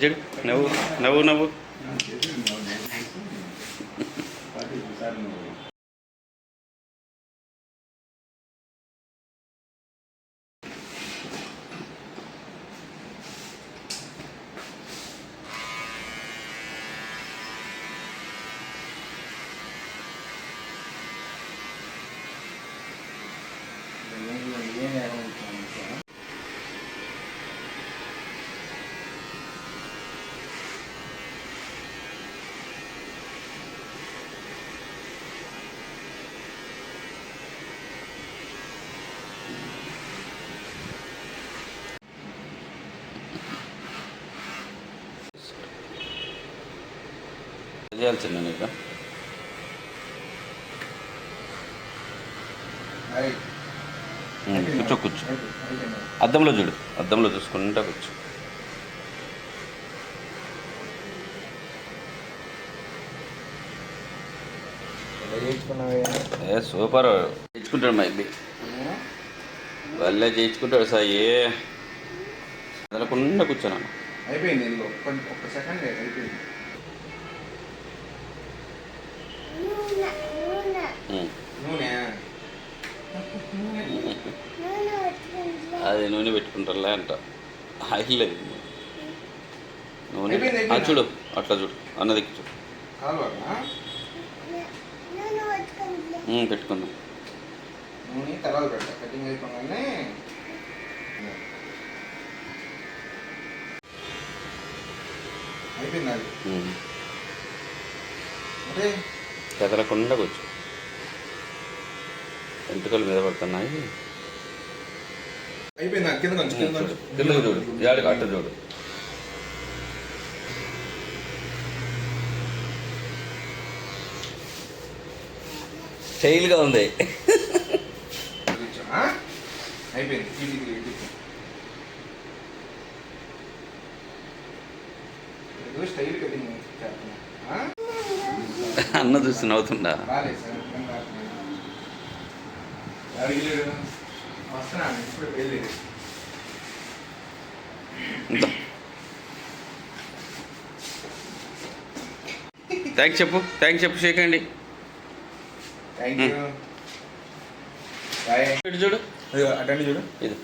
చూడు నవ్వు నవ్వు నవ్వు. చేయాల్సిందే నీకు. కూర్చో కూర్చో. అద్దంలో చూడు, అద్దంలో చూసుకుంటా కూర్చో. ఏ సూపర్ చేయించుకుంటాడు మా ఇబ్బి, వాళ్ళే చేయించుకుంటాడు సాయి. వదలకుండా కూర్చోను. అయిపోయింది, ఒక్క సెకండ్ అయిపోయింది. అది నూనె పెట్టుకుంటారులే అంట. ఆయిల్ లేదు నూనె. చూడు అట్లా చూడు, అన్నదిక్కి చూడు. పెట్టుకుందాం. నూనె తర్వాత పెడతా, కటింగ్ అయిపోగానే. అయిపోయింది అది. అదే కదలకుండా కూర్చో. వెంట్రుకలు మీద పడుతున్నాయి. అయిపోయింది. కిందకు చూడు, ఏడు అట్ట చూడు. స్టైల్గా ఉంది. అయిపోయింది. స్టైల్ కటింగ్ అన్న చూసి నవ్వుతుండా. థ్యాంక్స్ చెప్పు, థ్యాంక్స్ చెప్పు, చేయకండి. Thank you. చూడు అటెండ్ చూడు. ఇది